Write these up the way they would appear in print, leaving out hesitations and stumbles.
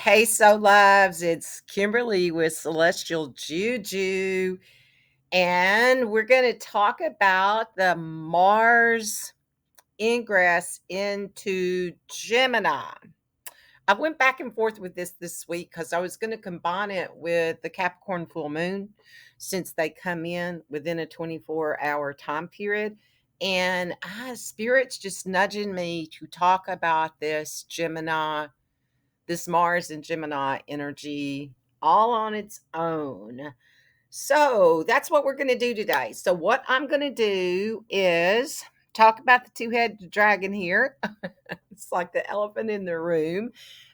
Hey, so loves, it's Kimberly with Celestial Juju, and we're going to talk about the Mars ingress into Gemini. I went back and forth with this week because I was going to combine it with the Capricorn full moon since they come in within a 24-hour time period. And Spirit's just nudging me to talk about this Mars and Gemini energy all on its own. So that's what we're going to do today. So, what I'm going to do is talk about the two-headed dragon here. It's like the elephant in the room,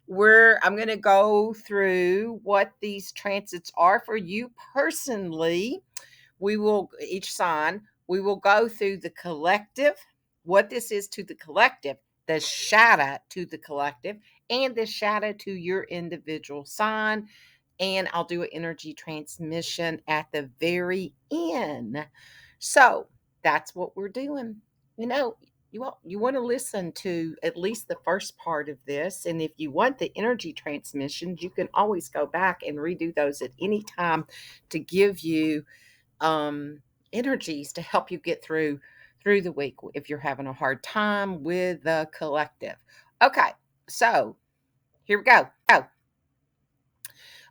where I'm going to go through what these transits are for you personally. We will, each sign, we will go through the collective, what this is to the collective, the shadow to the collective, and the shadow to your individual sign. And I'll do an energy transmission at the very end. So that's what we're doing. You know, you want to listen to at least the first part of this. And if you want the energy transmissions, you can always go back and redo those at any time to give you energies to help you get through the week if you're having a hard time with the collective. Okay, so here we go.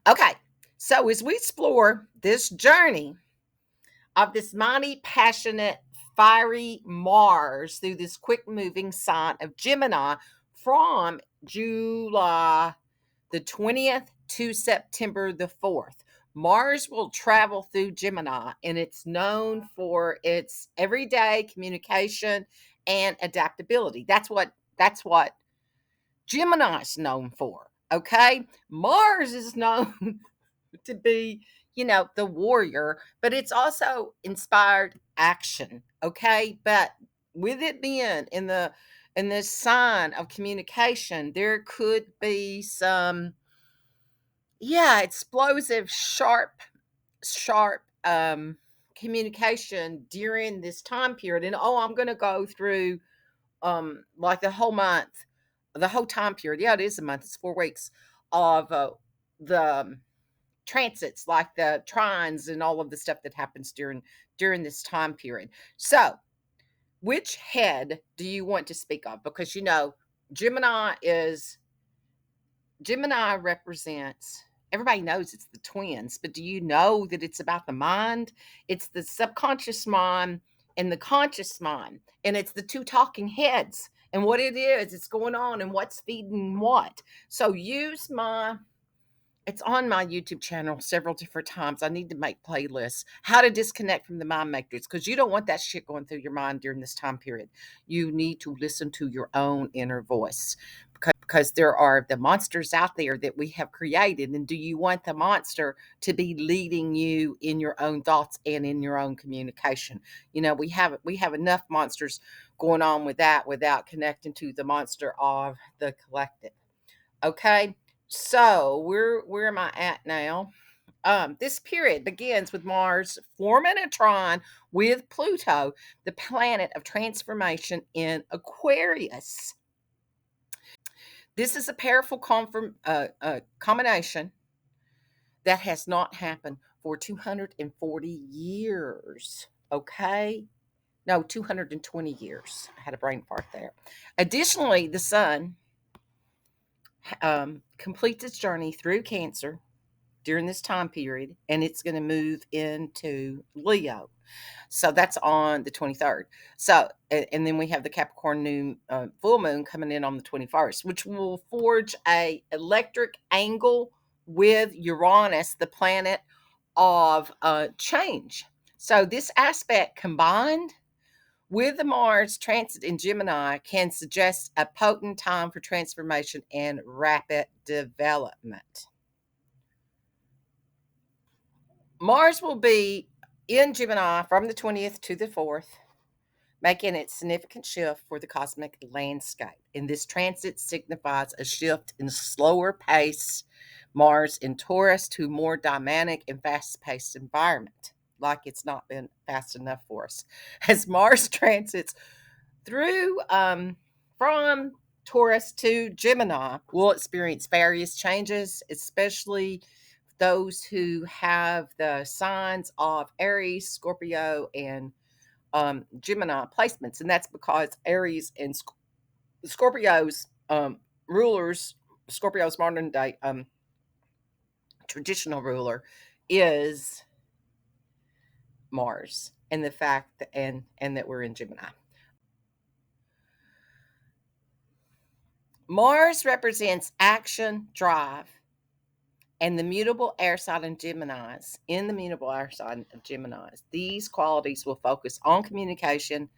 Okay, so as we explore this journey of this mighty, passionate, fiery Mars through this quick moving sign of Gemini from July the 20th to September the 4th. Mars will travel through Gemini, and it's known for its everyday communication and adaptability. That's what Gemini is known for. Okay, Mars is known to be, the warrior, but it's also inspired action. Okay, but with it being in this sign of communication, there could be some, yeah, explosive, sharp communication during this time period. And I'm going to go through like the whole month, the whole time period. Yeah, it is a month. It's 4 weeks of the transits, like the trines and all of the stuff that happens during this time period. So, which head do you want to speak of? Because Gemini represents, everybody knows it's the twins, but do you know that it's about the mind? It's the subconscious mind and the conscious mind, and it's the two talking heads. And what it is, it's going on and what's feeding what. So it's on my YouTube channel several different times. I need to make playlists. How to disconnect from the mind matrix, because you don't want that shit going through your mind during this time period. You need to listen to your own inner voice, because there are the monsters out there that we have created. And do you want the monster to be leading you in your own thoughts and in your own communication? We have enough monsters going on with that without connecting to the monster of the collective. Okay, so where am I at now? This period begins with Mars forming a trine with Pluto, the planet of transformation in Aquarius. This is a powerful combination that has not happened for 240 years. Okay, no, 220 years. I had a brain fart there. Additionally, the Sun completes its journey through Cancer during this time period, and it's going to move into Leo. So that's on the 23rd. So, and then we have the Capricorn new full moon coming in on the 21st, which will forge a electric angle with Uranus, the planet of change. So this aspect combined with the Mars transit in Gemini can suggest a potent time for transformation and rapid development. Mars will be in Gemini from the 20th to the 4th, making a significant shift for the cosmic landscape. And this transit signifies a shift in slower pace Mars in Taurus to more dynamic and fast paced environment, like it's not been fast enough for us. As Mars transits through from Taurus to Gemini will experience various changes, especially those who have the signs of Aries, Scorpio, and Gemini placements. And that's because Aries and Scorpio's rulers, Scorpio's modern day traditional ruler, is Mars, and the fact that, and that we're in Gemini. Mars represents action, drive, and the mutable air sign in Geminis. In the mutable air sign of Geminis, these qualities will focus on communication,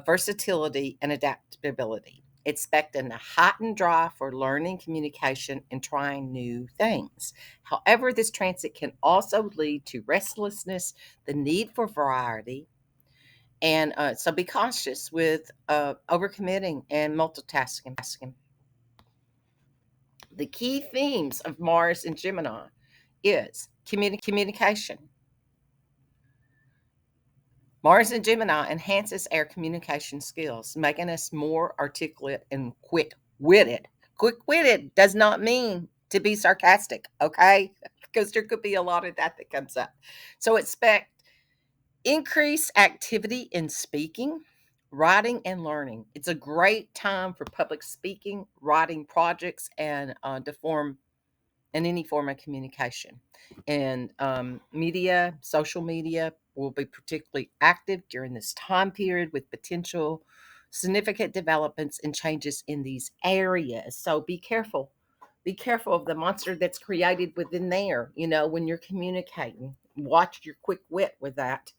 versatility, and adaptability, expecting a heightened drive for learning, communication, and trying new things. However, this transit can also lead to restlessness, the need for variety, and so be cautious with overcommitting and multitasking. The key themes of Mars and Gemini is communication. Mars and Gemini enhances our communication skills, making us more articulate and quick-witted. Quick-witted does not mean to be sarcastic, okay? Because there could be a lot of that comes up. So expect increased activity in speaking, writing, and learning. It's a great time for public speaking, writing projects, and to form in any form of communication. And media, social media will be particularly active during this time period with potential significant developments and changes in these areas. So be careful. Be careful of the monster that's created within there, when you're communicating. Watch your quick wit with that.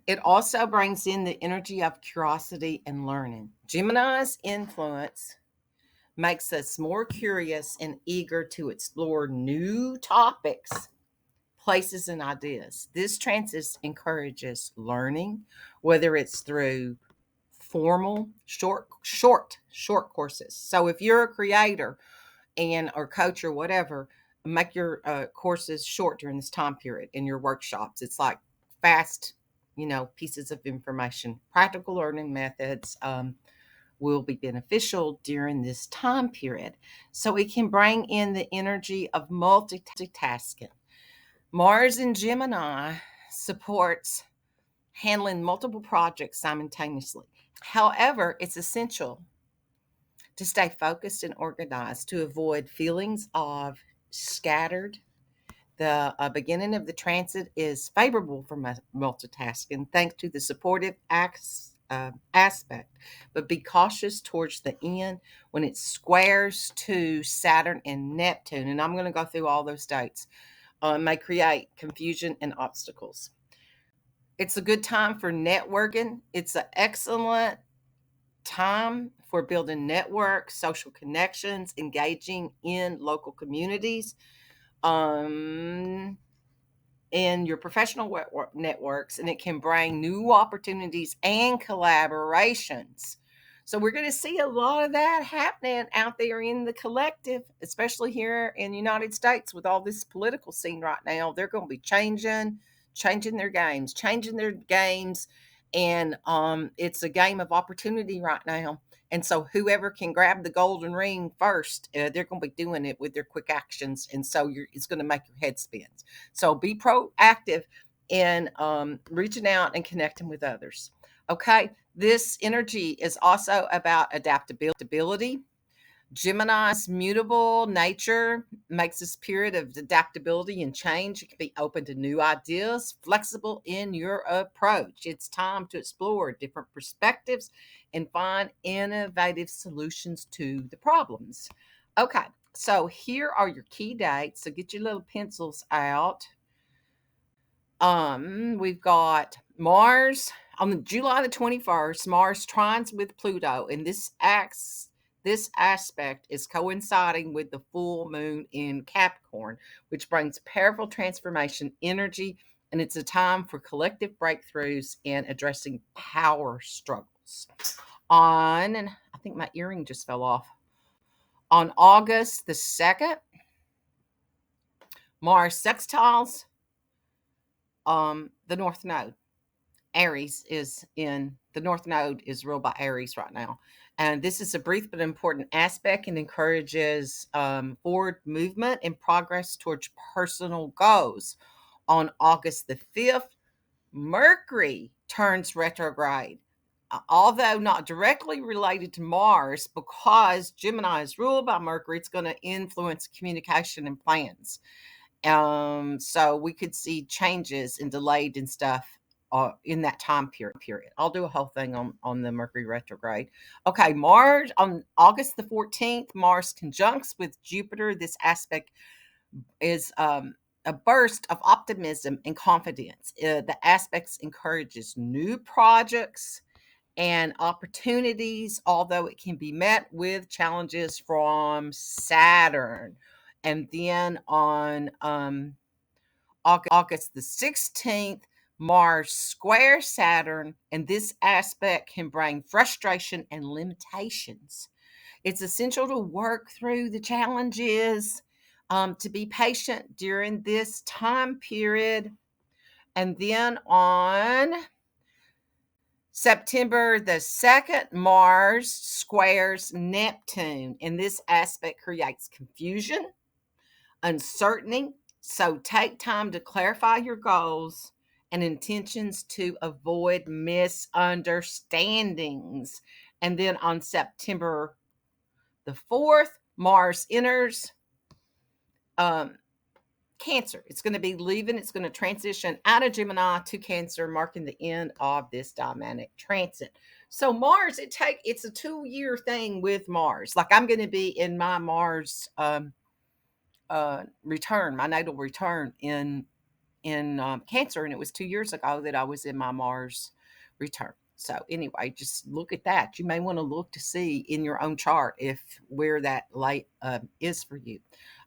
It also brings in the energy of curiosity and learning. Gemini's influence makes us more curious and eager to explore new topics, places, and ideas. This transit encourages learning, whether it's through formal, short courses. So if you're a creator and or coach or whatever, make your courses short during this time period in your workshops. It's like fast, pieces of information, practical learning methods. Will be beneficial during this time period. So it can bring in the energy of multitasking. Mars in Gemini supports handling multiple projects simultaneously. However, it's essential to stay focused and organized to avoid feelings of scattered. The beginning of the transit is favorable for multitasking thanks to the supportive aspect, but be cautious towards the end when it squares to Saturn and Neptune. And I'm going to go through all those dates. May create confusion and obstacles. It's a good time for networking. It's an excellent time for building networks, social connections, engaging in local communities. Um, in your professional networks, and it can bring new opportunities and collaborations. So we're going to see a lot of that happening out there in the collective, especially here in the United States with all this political scene right now. They're going to be changing their games, and it's a game of opportunity right now. And so whoever can grab the golden ring first, they're going to be doing it with their quick actions, and so it's going to make your head spin. So be proactive in reaching out and connecting with others. Okay, this energy is also about adaptability. Gemini's mutable nature makes this period of adaptability and change. You can be open to new ideas, flexible in your approach. It's time to explore different perspectives and find innovative solutions to the problems. Okay, so here are your key dates. So get your little pencils out. We've got Mars on July the 21st. Mars trines with Pluto, and this aspect is coinciding with the full moon in Capricorn, which brings powerful transformation energy, and it's a time for collective breakthroughs and addressing power struggles. And I think my earring just fell off. On August the 2nd, Mars sextiles the North Node. Aries is in the North Node is ruled by Aries right now. And this is a brief but important aspect and encourages forward movement and progress towards personal goals. On August the 5th, Mercury turns retrograde. Although not directly related to Mars, because Gemini is ruled by Mercury, it's going to influence communication and plans. So we could see changes and delayed and stuff in that time period. I'll do a whole thing on the Mercury retrograde. Okay, Mars on August the 14th, Mars conjuncts with Jupiter. This aspect is a burst of optimism and confidence. The aspects encourages new projects and opportunities, although it can be met with challenges from Saturn. And then on August the 16th, Mars square Saturn, and this aspect can bring frustration and limitations. It's essential to work through the challenges, to be patient during this time period. And then on September the 2nd, Mars squares Neptune, and this aspect creates confusion, uncertainty. So take time to clarify your goals and intentions to avoid misunderstandings. And then on September the 4th, Mars enters um, Cancer. It's going to be leaving, it's going to transition out of Gemini to Cancer, marking the end of this dynamic transit. So Mars, it's a 2-year thing with Mars. Like I'm going to be in my Mars return, my natal return in Cancer, and it was 2 years ago that I was in my Mars return. So anyway, just look at that. You may want to look to see in your own chart if where that light is for you.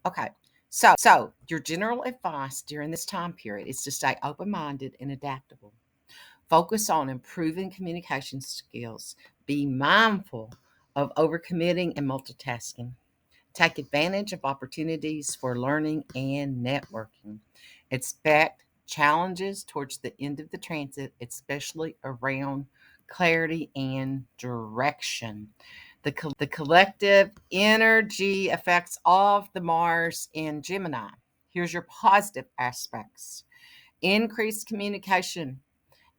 Okay, so your general advice during this time period is to stay open-minded and adaptable. Focus on improving communication skills. Be mindful of overcommitting and multitasking. Take advantage of opportunities for learning and networking. Expect challenges towards the end of the transit, especially around clarity and direction. The collective energy effects of the Mars in Gemini. Here's your positive aspects: increased communication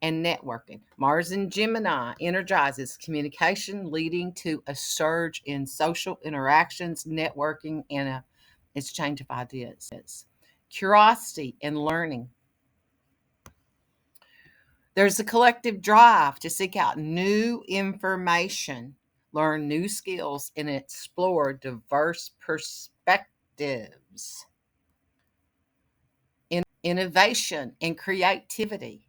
and networking. Mars in Gemini energizes communication, leading to a surge in social interactions, networking, and a exchange of ideas. Curiosity and learning. There's a collective drive to seek out new information, learn new skills, and explore diverse perspectives. Innovation and creativity.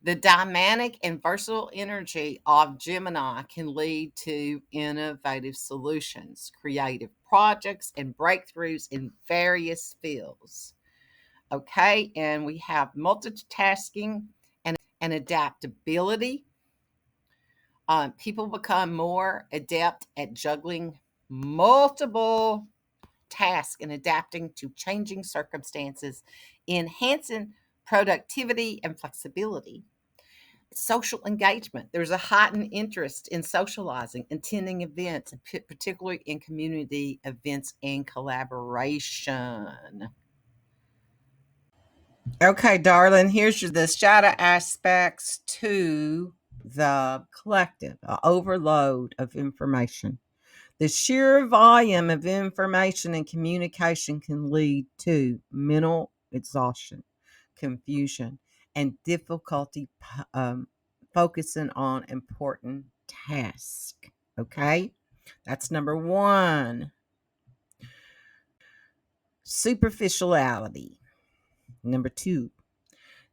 The dynamic and versatile energy of Gemini can lead to innovative solutions, creative projects, and breakthroughs in various fields. Okay, and we have multitasking and adaptability. People become more adept at juggling multiple tasks and adapting to changing circumstances, enhancing productivity and flexibility. Social engagement. There's a heightened interest in socializing, attending events, particularly in community events and collaboration. Okay, darling, here's the shadow aspects to the collective, overload of information. The sheer volume of information and communication can lead to mental exhaustion, confusion, and difficulty focusing on important tasks. Okay, that's number one. Superficiality. Number two,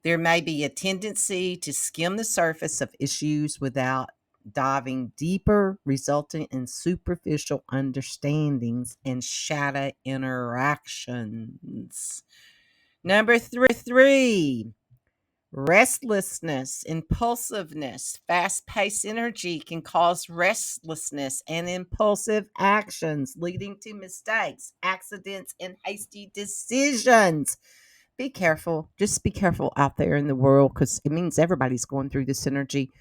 there may be a tendency to skim the surface of issues without diving deeper, resulting in superficial understandings and shadow interactions. Number three, restlessness, impulsiveness, fast paced energy can cause restlessness and impulsive actions, leading to mistakes, accidents, and hasty decisions. Be careful. Just be careful out there in the world because it means everybody's going through this energy.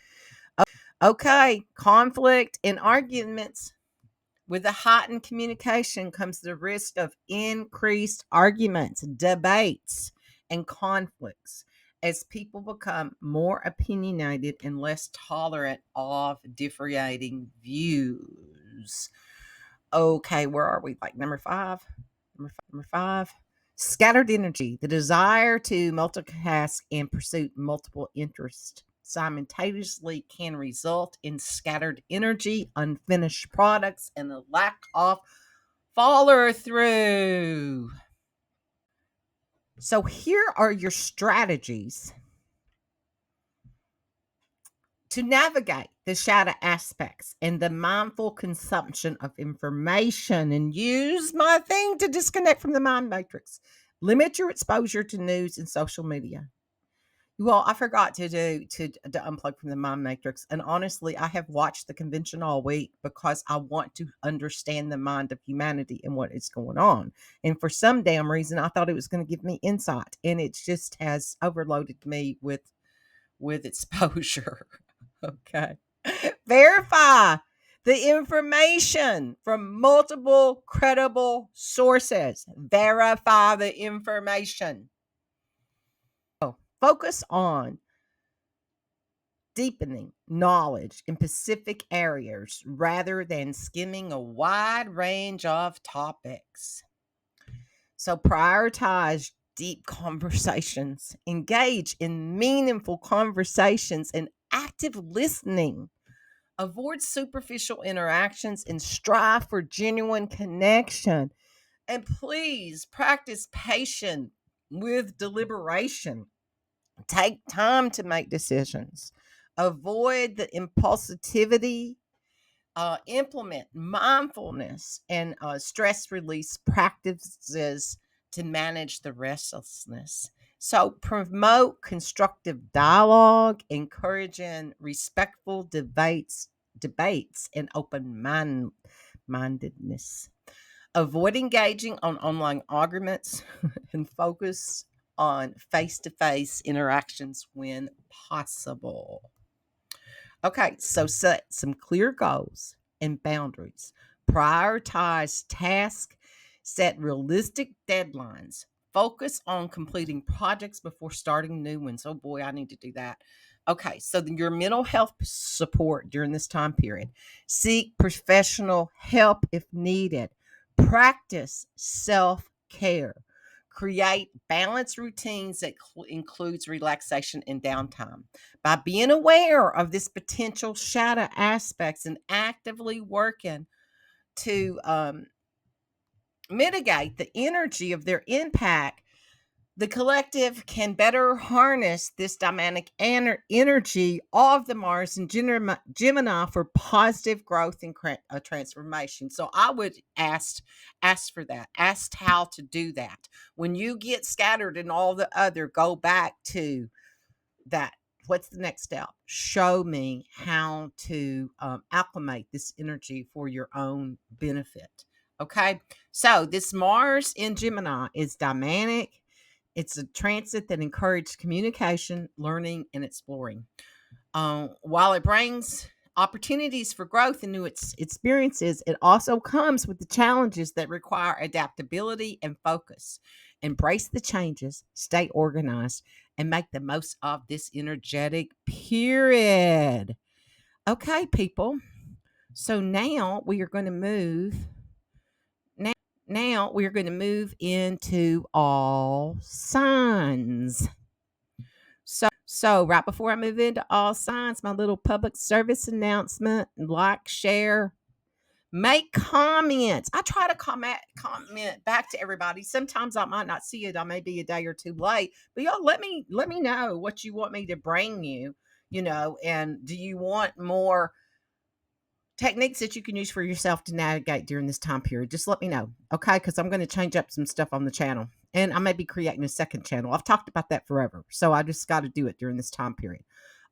Okay, conflict and arguments. With the heightened communication comes the risk of increased arguments, debates, and conflicts as people become more opinionated and less tolerant of differing views. Okay, where are we? Like number five? Number five. Scattered energy, the desire to multitask and pursue multiple interests simultaneously can result in scattered energy, unfinished products, and a lack of follow through. So, here are your strategies to navigate the shadow aspects and the mindful consumption of information, and use my thing to disconnect from the mind matrix. Limit your exposure to news and social media. Well, I forgot to unplug from the mind matrix, and honestly, I have watched the convention all week because I want to understand the mind of humanity and what is going on. And for some damn reason, I thought it was going to give me insight, and it just has overloaded me with exposure. Okay. Verify the information from multiple credible sources. Verify the information. Focus on deepening knowledge in specific areas rather than skimming a wide range of topics. So prioritize deep conversations, engage in meaningful conversations, and active listening. Avoid superficial interactions and strive for genuine connection. And please practice patience with deliberation. Take time to make decisions. Avoid the impulsivity. Implement mindfulness and stress release practices to manage the restlessness. So, promote constructive dialogue, encouraging respectful debates, and open mindedness. Avoid engaging on online arguments and focus on face to face interactions when possible. Okay, so set some clear goals and boundaries. Prioritize tasks, set realistic deadlines. Focus on completing projects before starting new ones. Oh boy, I need to do that. Okay, so then your mental health support during this time period. Seek professional help if needed. Practice self care. Create balanced routines that includes relaxation and downtime. By being aware of this potential shadow aspects and actively working to mitigate the energy of their impact, the collective can better harness this dynamic energy of the Mars and Gemini for positive growth and transformation. So I would ask for that. Ask how to do that. When you get scattered and all the other, go back to that. What's the next step? Show me how to acclimate this energy for your own benefit. Okay. So this Mars in Gemini is dynamic. It's a transit that encourages communication, learning, and exploring. While it brings opportunities for growth and new experiences, it also comes with the challenges that require adaptability and focus. Embrace the changes, stay organized, and make the most of this energetic period. Okay, people. So now we are going to move. Now we are going to move into all signs. So right before I move into all signs, my little public service announcement: like, share, make comments. I try to comment back to everybody. Sometimes I might not see it. I may be a day or two late, but y'all let me know what you want me to bring you. And do you want more techniques that you can use for yourself to navigate during this time period? Just let me know, okay? Because I'm going to change up some stuff on the channel, and I may be creating a second channel. I've talked about that forever, so I just got to do it during this time period.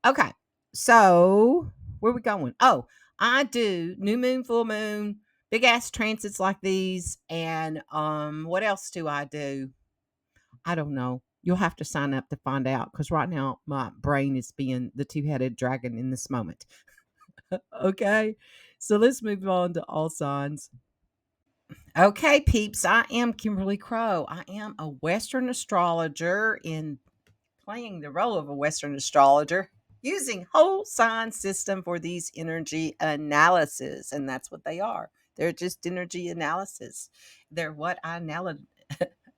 Okay, so where are we going? Oh, I do new moon, full moon, big ass transits like these, and what else do I do? I don't know. You'll have to sign up to find out, because right now my brain is being the two-headed dragon in this moment. Okay. So let's move on to all signs. Okay, peeps, I am Kimberly Crow. I am a Western astrologer in playing the role of a Western astrologer using whole sign system for these energy analysis. And that's what they are. They're just energy analysis. They're what I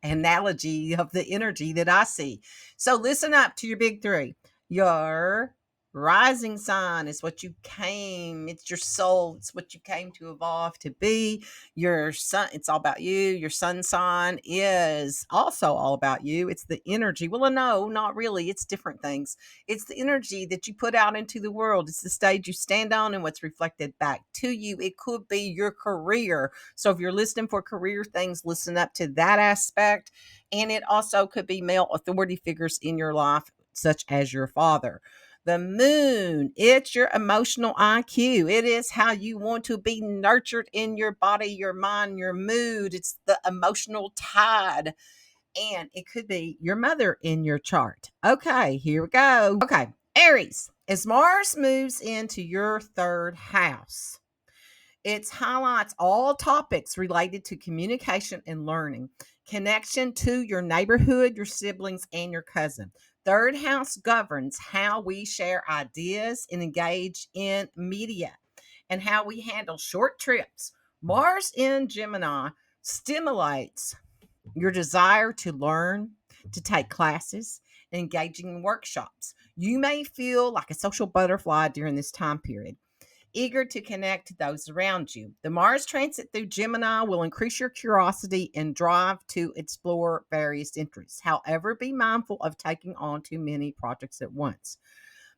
analogy of the energy that I see. So listen up to your big three. Your rising sign is what you came, it's your soul, it's what you came to evolve to be. Your sun, it's all about you. Your sun sign is also all about you. It's the energy. Well, no, not really. It's different things. It's the energy that you put out into the world. It's the stage you stand on and what's reflected back to you. It could be your career. So if you're listening for career things, listen up to that aspect. And it also could be male authority figures in your life, such as your father. The moon, it's your emotional IQ. It is how you want to be nurtured in your body, your mind, your mood. It's the emotional tide. And it could be your mother in your chart. Okay, here we go. Okay, Aries, as Mars moves into your third house, it highlights all topics related to communication and learning, connection to your neighborhood, your siblings, and your cousin. Third house governs how we share ideas and engage in media and how we handle short trips. Mars in Gemini stimulates your desire to learn, to take classes, and engaging in workshops. You may feel like a social butterfly during this time period, eager to connect to those around you. The Mars transit through Gemini will increase your curiosity and drive to explore various interests. However, be mindful of taking on too many projects at once.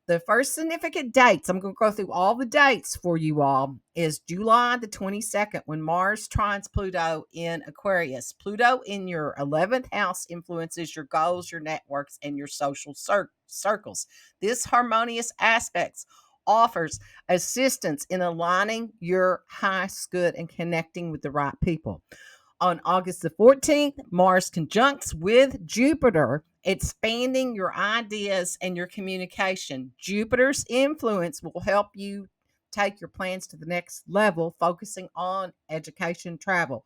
The first significant dates, I'm going to go through all the dates for you all, is July the 22nd when Mars trines Pluto in Aquarius. Pluto in your 11th house influences your goals, your networks, and your social circles. This harmonious aspects offers assistance in aligning your highest good and connecting with the right people. On August the 14th, Mars conjuncts with Jupiter, expanding your ideas and your communication. Jupiter's influence will help you take your plans to the next level, focusing on education, travel,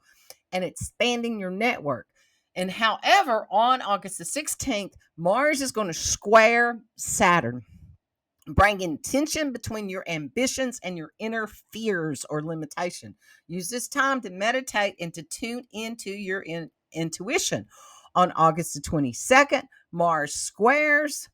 and expanding your network. And however, on August the 16th, Mars is going to square Saturn, bringing tension between your ambitions and your inner fears or limitation. Use this time to meditate and to tune into your intuition. On August the 22nd, Mars squares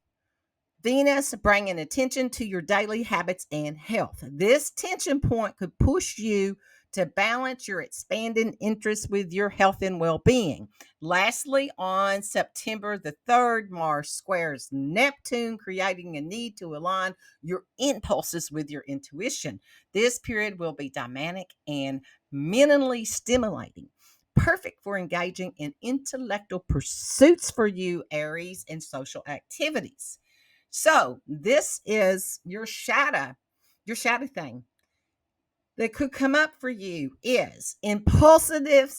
Venus, bringing attention to your daily habits and health. This tension point could push you to balance your expanding interests with your health and well being. Lastly, on September the 3rd, Mars squares Neptune, creating a need to align your impulses with your intuition. This period will be dynamic and mentally stimulating, perfect for engaging in intellectual pursuits for you, Aries, and social activities. So this is your shadow thing that could come up for you is impulsive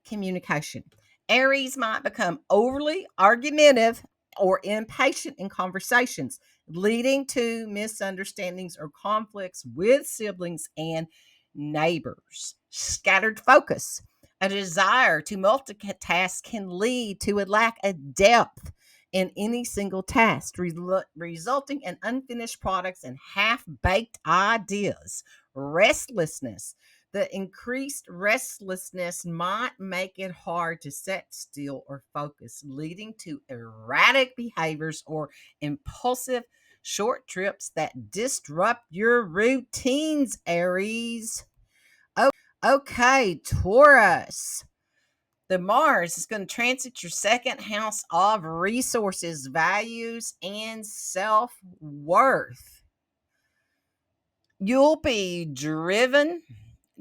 communication. Aries might become overly argumentative or impatient in conversations, leading to misunderstandings or conflicts with siblings and neighbors. Scattered focus. A desire to multitask can lead to a lack of depth in any single task, resulting in unfinished products and half baked ideas. Restlessness. The increased restlessness might make it hard to sit still or focus, leading to erratic behaviors or impulsive short trips that disrupt your routines, Aries. Okay, Taurus. The Mars is going to transit your second house of resources, values, and self worth. You'll be driven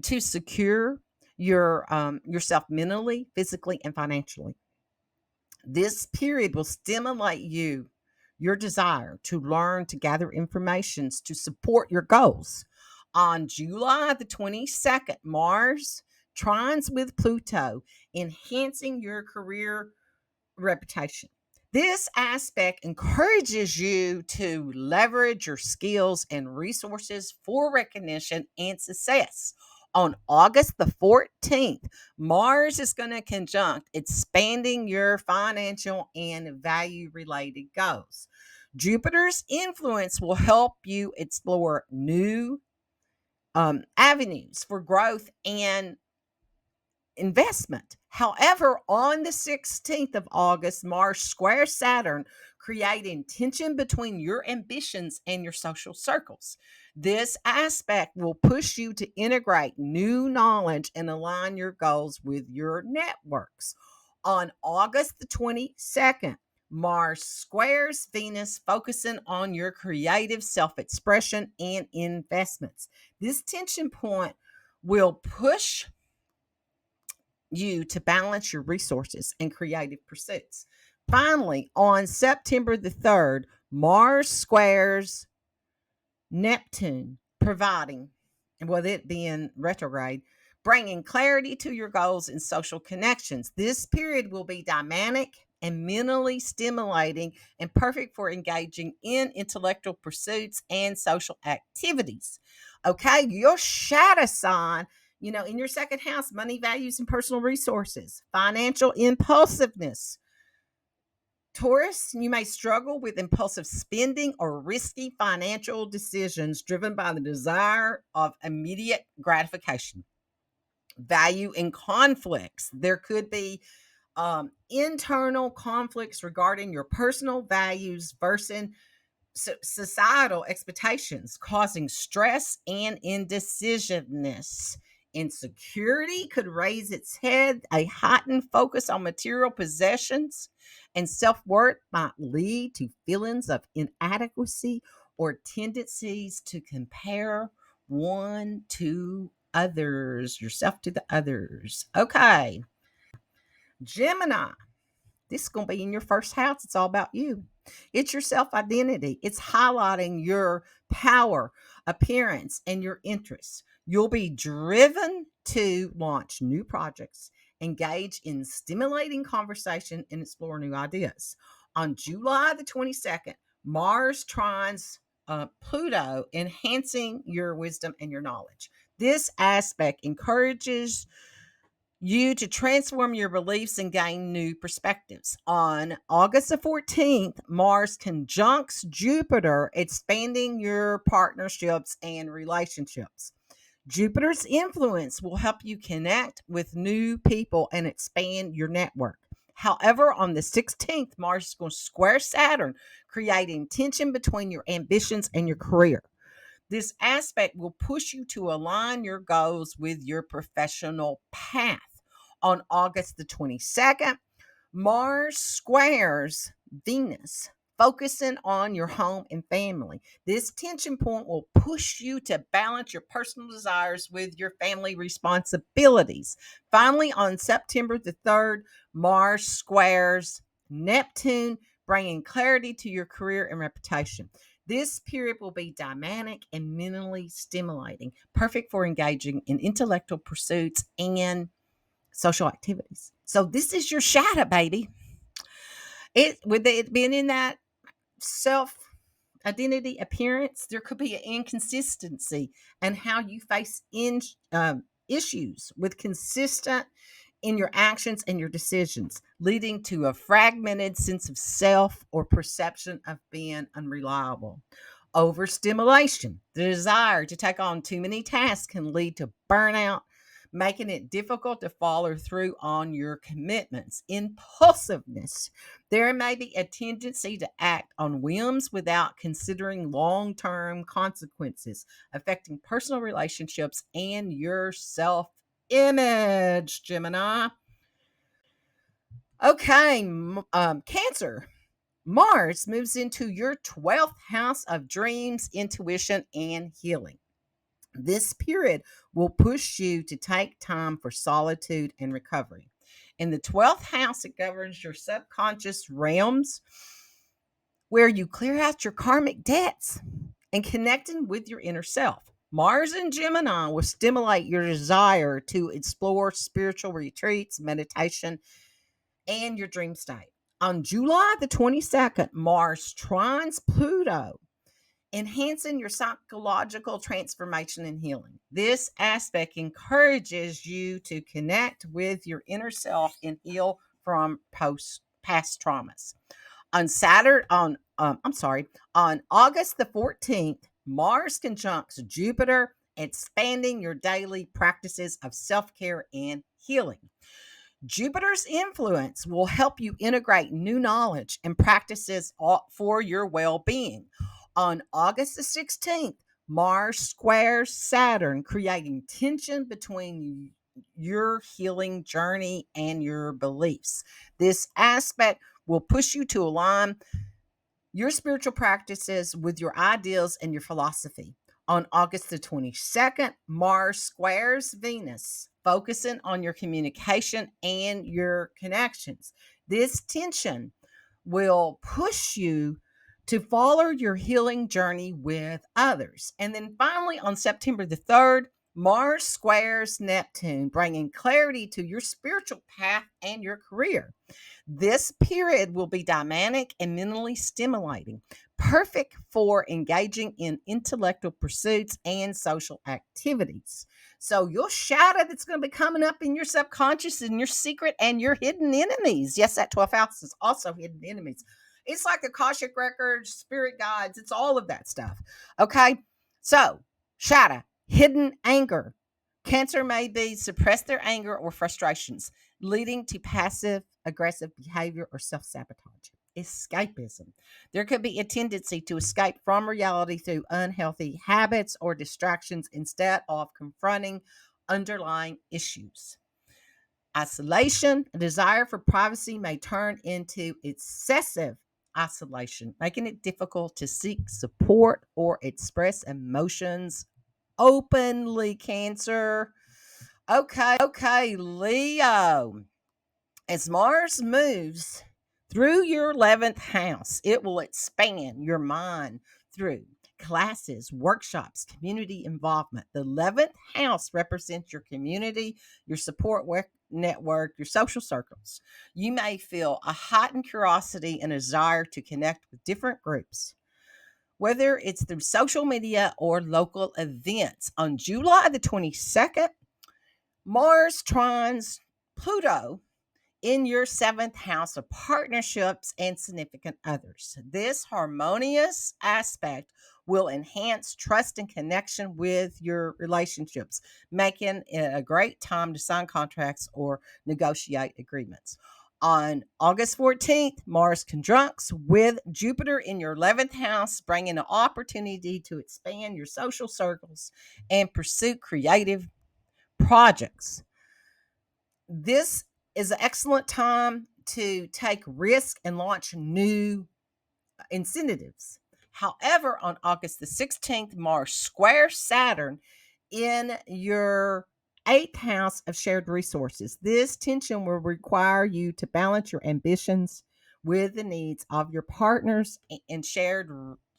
to secure yourself mentally, physically, and financially. This period will stimulate your desire to learn, to gather informations, to support your goals. On July the 22nd, Mars trines with Pluto, enhancing your career reputation. This aspect encourages you to leverage your skills and resources for recognition and success. On August the 14th, Mars is going to conjunct expanding your financial and value related goals. Jupiter's influence will help you explore new avenues for growth and investment. However, on the 16th of August, Mars squares Saturn, creating tension between your ambitions and your social circles. This aspect will push you to integrate new knowledge and align your goals with your networks. On August the 22nd, Mars squares Venus, focusing on your creative self expression and investments. This tension point will push you to balance your resources and creative pursuits. Finally, on September the 3rd, Mars squares Neptune, providing, and with it being retrograde, bringing clarity to your goals and social connections. This period will be dynamic and mentally stimulating and perfect for engaging in intellectual pursuits and social activities. Okay, your shadow sign, in your second house, money values and personal resources, financial impulsiveness, Taurus, you may struggle with impulsive spending or risky financial decisions driven by the desire of immediate gratification. Value in conflicts. There could be internal conflicts regarding your personal values versus societal expectations, causing stress and indecisiveness. Insecurity could raise its head. A heightened focus on material possessions and self worth might lead to feelings of inadequacy or tendencies to compare one to others, yourself to the others. Okay, Gemini. This is going to be in your first house. It's all about you. It's your self identity. It's highlighting your power, appearance, and your interests. You'll be driven to launch new projects, engage in stimulating conversation, and explore new ideas. On July the 22nd, Mars trines Pluto, enhancing your wisdom and your knowledge. This aspect encourages you to transform your beliefs and gain new perspectives. On August the 14th, Mars conjuncts Jupiter, expanding your partnerships and relationships. Jupiter's influence will help you connect with new people and expand your network. However, on the 16th, Mars is going to square Saturn, creating tension between your ambitions and your career. This aspect will push you to align your goals with your professional path. On August the 22nd, Mars squares Venus, focusing on your home and family. This tension point will push you to balance your personal desires with your family responsibilities. Finally, on September the 3rd, Mars squares Neptune, bringing clarity to your career and reputation. This period will be dynamic and mentally stimulating, perfect for engaging in intellectual pursuits and social activities. So this is your shadow, baby. It with it being in that self identity appearance, there could be an inconsistency in how you face issues with consistent in your actions and your decisions, leading to a fragmented sense of self or perception of being unreliable. Overstimulation, the desire to take on too many tasks, can lead to burnout, making it difficult to follow through on your commitments. Impulsiveness, there may be a tendency to act on whims without considering long term consequences, affecting personal relationships and your self image, Gemini. Okay, Cancer. Mars moves into your 12th house of dreams, intuition, and healing. This period will push you to take time for solitude and recovery. In the 12th house, it governs your subconscious realms where you clear out your karmic debts and connecting with your inner self. Mars and Gemini will stimulate your desire to explore spiritual retreats, meditation, and your dream state. On July the 22nd, Mars trines Pluto, enhancing your psychological transformation and healing. This aspect encourages you to connect with your inner self and heal from past traumas. On Saturn on I'm sorry, on August the 14th, Mars conjuncts Jupiter, expanding your daily practices of self-care and healing. Jupiter's influence will help you integrate new knowledge and practices for your well being. On August the 16th, Mars squares Saturn, creating tension between your healing journey and your beliefs. This aspect will push you to align your spiritual practices with your ideals and your philosophy. On August the 22nd, Mars squares Venus, focusing on your communication and your connections. This tension will push you to follow your healing journey with others. And then finally, on September the 3rd, Mars squares Neptune, bringing clarity to your spiritual path and your career. This period will be dynamic and mentally stimulating, perfect for engaging in intellectual pursuits and social activities. So, your shadow that's going to be coming up in your subconscious and your secret and your hidden enemies. Yes, that 12th house is also hidden enemies. It's like the Akashic records, spirit guides, it's all of that stuff. Okay. So, shadow, hidden anger. Cancer may be suppress their anger or frustrations, leading to passive aggressive behavior or self sabotage. Escapism. There could be a tendency to escape from reality through unhealthy habits or distractions instead of confronting underlying issues. Isolation, a desire for privacy may turn into excessive isolation, making it difficult to seek support or express emotions openly. Cancer. Okay, Leo. As Mars moves through your 11th house, it will expand your mind through classes, workshops, community involvement. The 11th house represents your community, your support network, your social circles. You may feel a heightened curiosity and a desire to connect with different groups, whether it's through social media or local events. On July the 22nd, Mars trines Pluto in your seventh house of partnerships and significant others. This harmonious aspect will enhance trust and connection with your relationships, making it a great time to sign contracts or negotiate agreements. On August 14th, Mars conjuncts with Jupiter in your 11th house, bringing an opportunity to expand your social circles and pursue creative projects. This is an excellent time to take risk and launch new incentives. However, on August the 16th, Mars squares Saturn in your eighth house of shared resources. This tension will require you to balance your ambitions with the needs of your partners and shared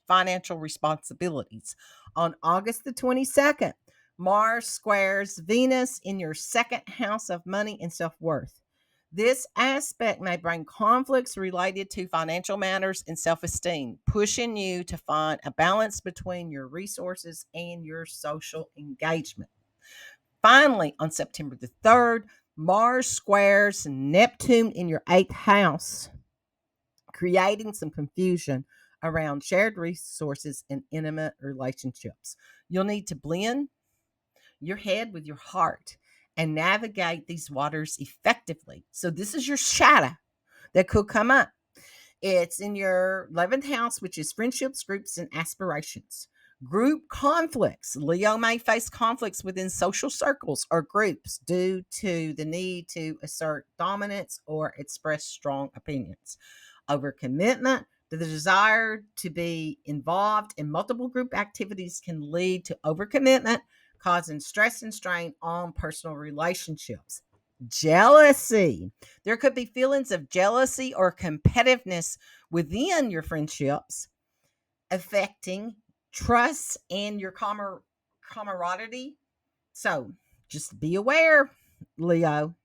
financial responsibilities. On August the 22nd, Mars squares Venus in your second house of money and self worth. This aspect may bring conflicts related to financial matters and self esteem, pushing you to find a balance between your resources and your social engagement. Finally, on September the 3rd, Mars squares Neptune in your eighth house, creating some confusion around shared resources and intimate relationships. You'll need to blend your head with your heart and navigate these waters effectively. So, this is your shadow that could come up. It's in your 11th house, which is friendships, groups, and aspirations. Group conflicts. Leo may face conflicts within social circles or groups due to the need to assert dominance or express strong opinions. Overcommitment, the desire to be involved in multiple group activities can lead to overcommitment, causing stress and strain on personal relationships. Jealousy. There could be feelings of jealousy or competitiveness within your friendships, affecting trust and your camaraderie. So just be aware, Leo.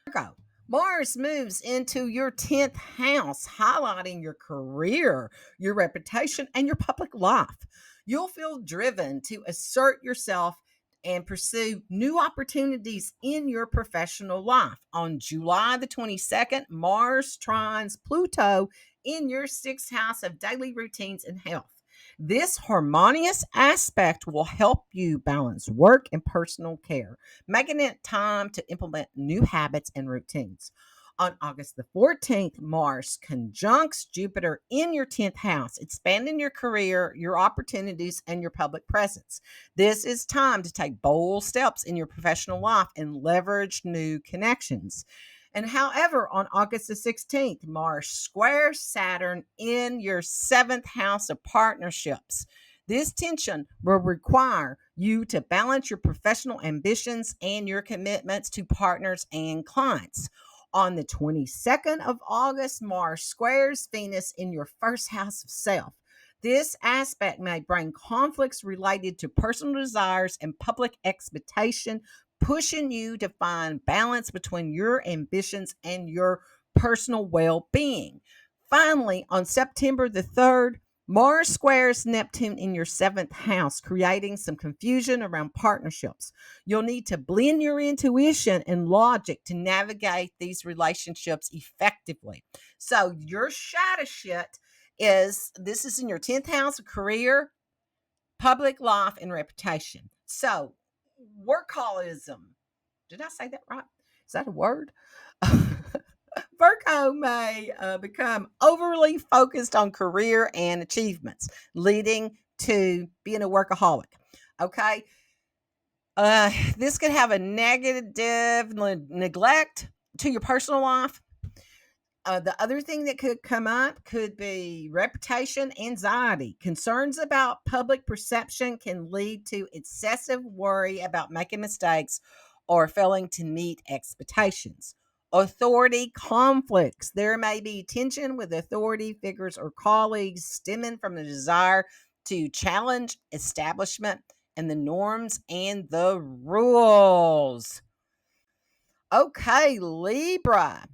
Virgo. Mars moves into your 10th house, highlighting your career, your reputation, and your public life. You'll feel driven to assert yourself and pursue new opportunities in your professional life. On July the 22nd, Mars trines Pluto in your 6th house of daily routines and health. This harmonious aspect will help you balance work and personal care, making it time to implement new habits and routines. On August the 14th, Mars conjuncts Jupiter in your 10th house, expanding your career, your opportunities, and your public presence. This is time to take bold steps in your professional life and leverage new connections. And however, on August the 16th, Mars squares Saturn in your 7th house of partnerships. This tension will require you to balance your professional ambitions and your commitments to partners and clients. On the 22nd of August, Mars squares Venus in your 1st house of self. This aspect may bring conflicts related to personal desires and public expectation, pushing you to find balance between your ambitions and your personal well being. Finally, on September the 3rd, Mars squares Neptune in your 7th house, creating some confusion around partnerships. You'll need to blend your intuition and logic to navigate these relationships effectively. So, your shadow shit is this is in your 10th house of career, public life, and reputation. So, workaholism. Did I say that right? Is that a word? Virgo may become overly focused on career and achievements, leading to being a workaholic. Okay. This could have a negative neglect to your personal life. The other thing that could come up could be reputation anxiety. Concerns about public perception can lead to excessive worry about making mistakes or failing to meet expectations. Authority conflicts. There may be tension with authority figures or colleagues stemming from the desire to challenge establishment and the norms and the rules. Okay, Libra.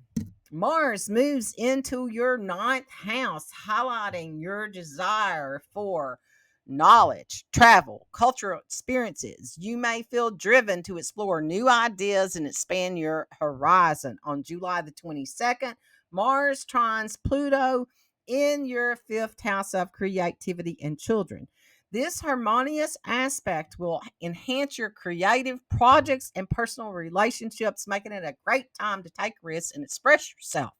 Mars moves into your 9th house, highlighting your desire for knowledge, travel, cultural experiences. You may feel driven to explore new ideas and expand your horizon. On July the 22nd, Mars trines Pluto in your 5th house of creativity and children. This harmonious aspect will enhance your creative projects and personal relationships, making it a great time to take risks and express yourself.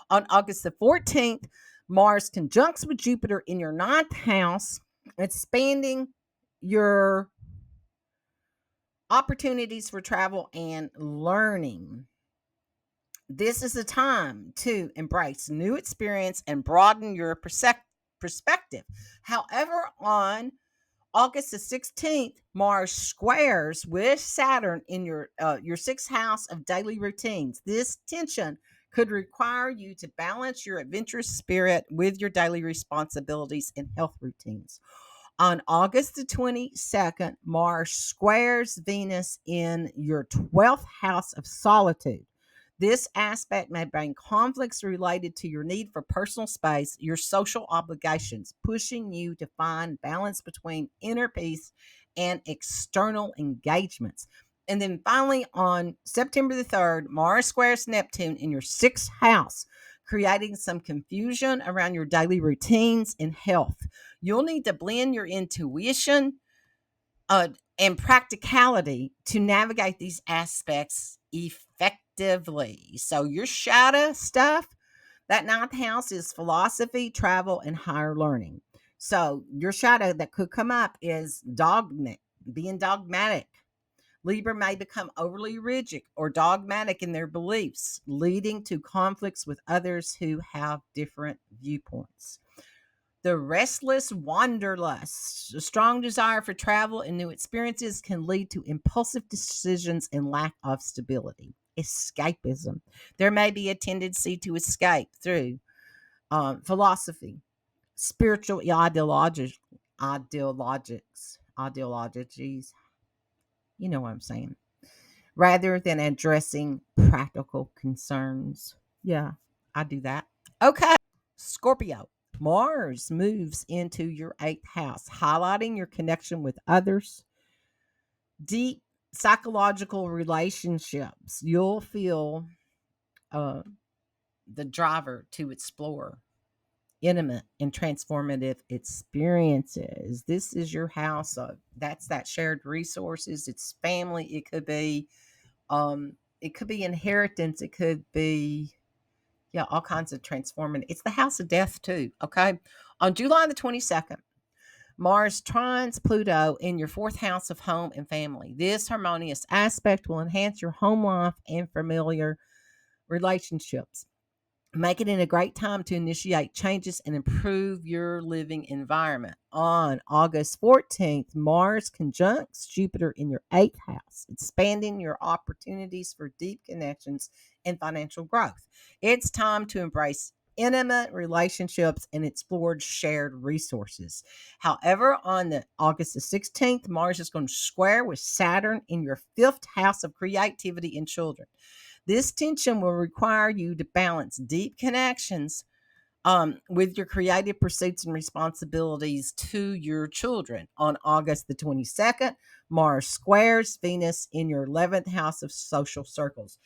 On August the 14th, Mars conjuncts with Jupiter in your 9th house, expanding your opportunities for travel and learning. This is a time to embrace new experience and broaden your perspective. However, on August the 16th, Mars squares with Saturn in your 6th house of daily routines. This tension could require you to balance your adventurous spirit with your daily responsibilities and health routines. On August the 22nd, Mars squares Venus in your 12th house of solitude. This aspect may bring conflicts related to your need for personal space, your social obligations, pushing you to find balance between inner peace and external engagements. And then finally, on September the 3rd, Mars squares Neptune in your 6th house, creating some confusion around your daily routines and health. You'll need to blend your intuition uh, and practicality to navigate these aspects effectively. So, your shadow stuff, that 9th house is philosophy, travel, and higher learning. So, your shadow that could come up is being dogmatic. Libra may become overly rigid or dogmatic in their beliefs, leading to conflicts with others who have different viewpoints. The restless wanderlust, a strong desire for travel and new experiences can lead to impulsive decisions and lack of stability. Escapism. There may be a tendency to escape through philosophy, spiritual ideologies. You know what I'm saying. rather than addressing practical concerns. Yeah, I do that. Okay, Scorpio. Mars moves into your eighth house, highlighting your connection with others, deep psychological relationships. You'll feel uh, the driver to explore intimate and transformative experiences. This is your house. That's that shared resources. It's family. It could be inheritance. It could be, yeah, all kinds of transforming. It's the house of death too. Okay. On July the 22nd, Mars trines Pluto in your fourth house of home and family. This harmonious aspect will enhance your home life and familiar relationships. Make it a great time to initiate changes and improve your living environment. On August 14th, Mars conjuncts Jupiter in your eighth house, expanding your opportunities for deep connections and financial growth. It's time to embrace intimate relationships and explore shared resources. However, on the August the 16th, Mars is going to square with Saturn in your fifth house of creativity and children. This tension will require you to balance deep connections with your creative pursuits and responsibilities to your children. On August the 22nd, Mars squares Venus in your 11th house of social circles.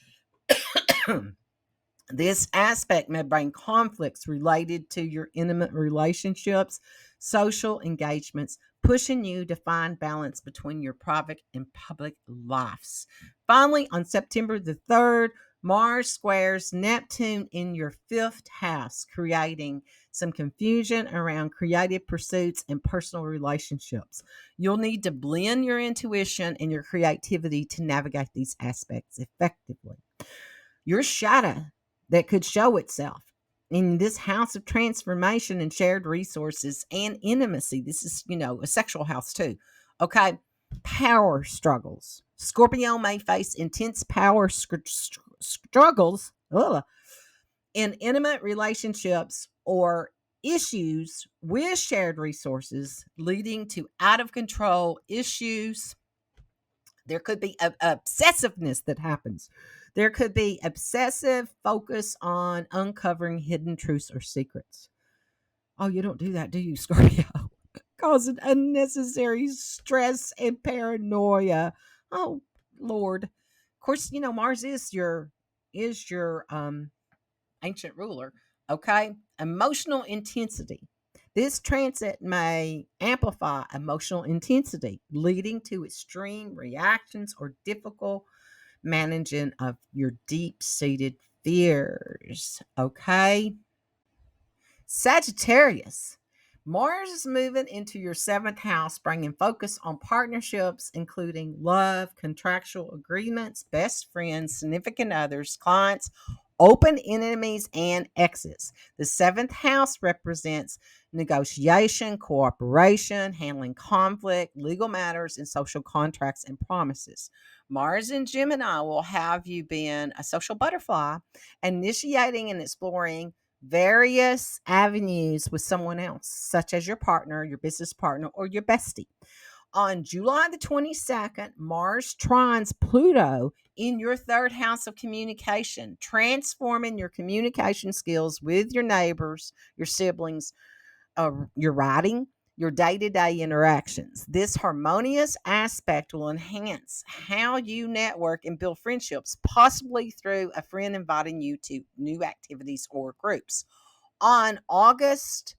This aspect may bring conflicts related to your intimate relationships, social engagements, pushing you to find balance between your private and public lives. Finally, on September the 3rd, Mars squares Neptune in your fifth house, creating some confusion around creative pursuits and personal relationships. You'll need to blend your intuition and your creativity to navigate these aspects effectively. Your shadow that could show itself in this house of transformation and shared resources and intimacy. This is, a sexual house too. Okay. Power struggles. Scorpio may face intense power struggles in intimate relationships or issues with shared resources, leading to out of control issues. There could be obsessiveness that happens. There could be obsessive focus on uncovering hidden truths or secrets. Oh, you don't do that, do you, Scorpio? Causing unnecessary stress and paranoia. Oh, Lord. Of course, Mars is your ancient ruler. Okay. Emotional intensity. This transit may amplify emotional intensity, leading to extreme reactions or difficult managing of your deep seated fears. Okay. Sagittarius. Mars is moving into your seventh house, bringing focus on partnerships, including love, contractual agreements, best friends, significant others, clients, open enemies, and exes. The seventh house represents negotiation, cooperation, handling conflict, legal matters, and social contracts and promises. Mars and Gemini will have you being a social butterfly, initiating and exploring various avenues with someone else, such as your partner, your business partner, or your bestie. On July the 22nd, Mars trines Pluto in your third house of communication, transforming your communication skills with your neighbors, your siblings, your writing, your day to day interactions. This harmonious aspect will enhance how you network and build friendships, possibly through a friend inviting you to new activities or groups. On August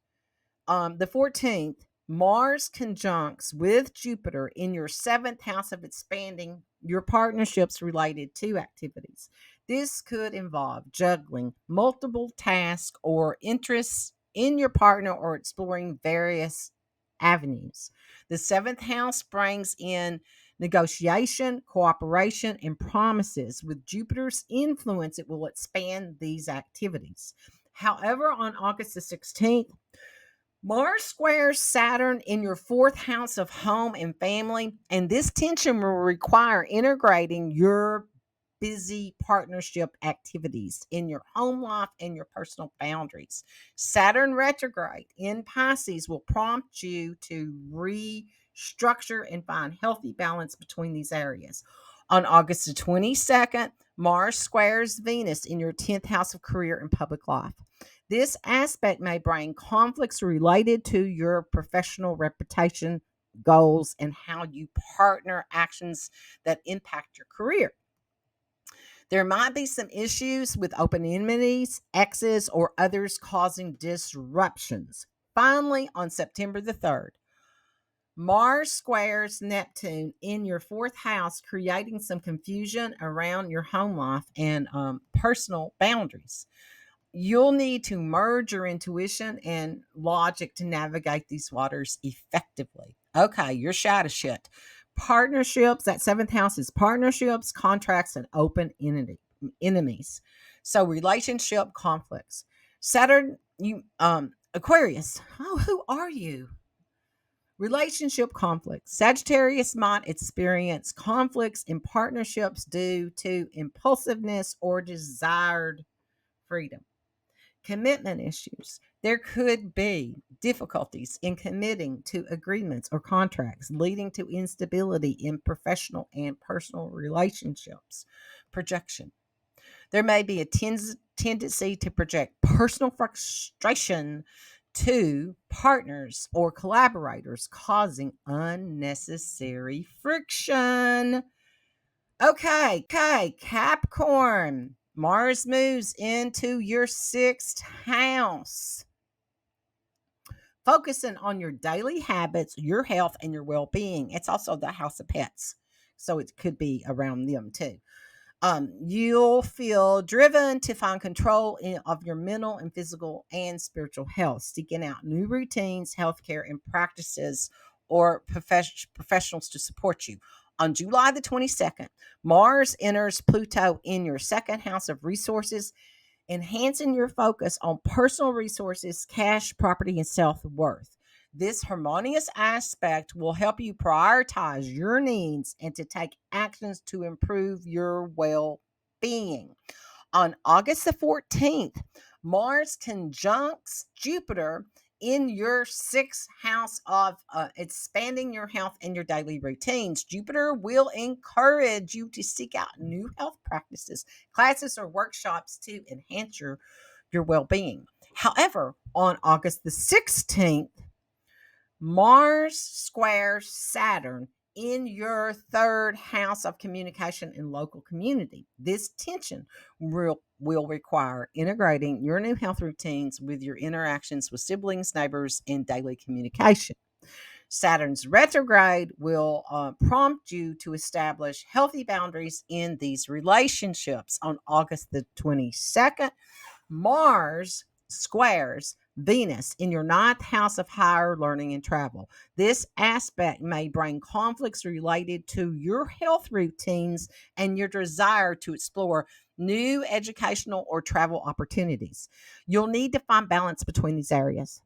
the 14th, Mars conjuncts with Jupiter in your seventh house of expanding your partnerships related to activities. This could involve juggling multiple tasks or interests in your partner or exploring various avenues. The seventh house brings in negotiation, cooperation, and promises. With Jupiter's influence, it will expand these activities. However, on August the 16th, Mars squares Saturn in your fourth house of home and family, and this tension will require integrating your busy partnership activities in your home life and your personal boundaries. Saturn retrograde in Pisces will prompt you to restructure and find healthy balance between these areas. On August the 22nd, Mars squares Venus in your 10th house of career and public life. This aspect may bring conflicts related to your professional reputation, goals, and how you partner actions that impact your career. There might be some issues with open enmities, exes, or others causing disruptions. Finally, on September the 3rd, Mars squares Neptune in your fourth house, creating some confusion around your home life and personal boundaries. You'll need to merge your intuition and logic to navigate these waters effectively. Okay, you're shy to shit. Partnerships, that seventh house is partnerships, contracts, and enemies. So relationship conflicts. Saturn, you Aquarius. Oh, who are you? Relationship conflicts. Sagittarius might experience conflicts in partnerships due to impulsiveness or desired freedom. Commitment issues. There could be difficulties in committing to agreements or contracts, leading to instability in professional and personal relationships. Projection. There may be a tendency to project personal frustration to partners or collaborators, causing unnecessary friction. Okay, Capricorn. Mars moves into your sixth house, focusing on your daily habits, your health, and your well being. It's also the house of pets, so it could be around them too. You'll feel driven to find control of your mental and physical and spiritual health, seeking out new routines, healthcare, and practices or professionals to support you. On July the 22nd, Mars enters Pluto in your second house of resources, enhancing your focus on personal resources, cash, property, and self worth. This harmonious aspect will help you prioritize your needs and to take actions to improve your well being. On August the 14th, Mars conjuncts Jupiter in your sixth house of expanding your health and your daily routines. Jupiter will encourage you to seek out new health practices, classes, or workshops to enhance your well being. However, on August the 16th, Mars squares Saturn in your third house of communication and local community. This tension will require integrating your new health routines with your interactions with siblings, neighbors, and daily communication. Saturn's retrograde will prompt you to establish healthy boundaries in these relationships. On August the 22nd, Mars squares Venus in your ninth house of higher learning and travel. This aspect may bring conflicts related to your health routines and your desire to explore new educational or travel opportunities. You'll need to find balance between these areas.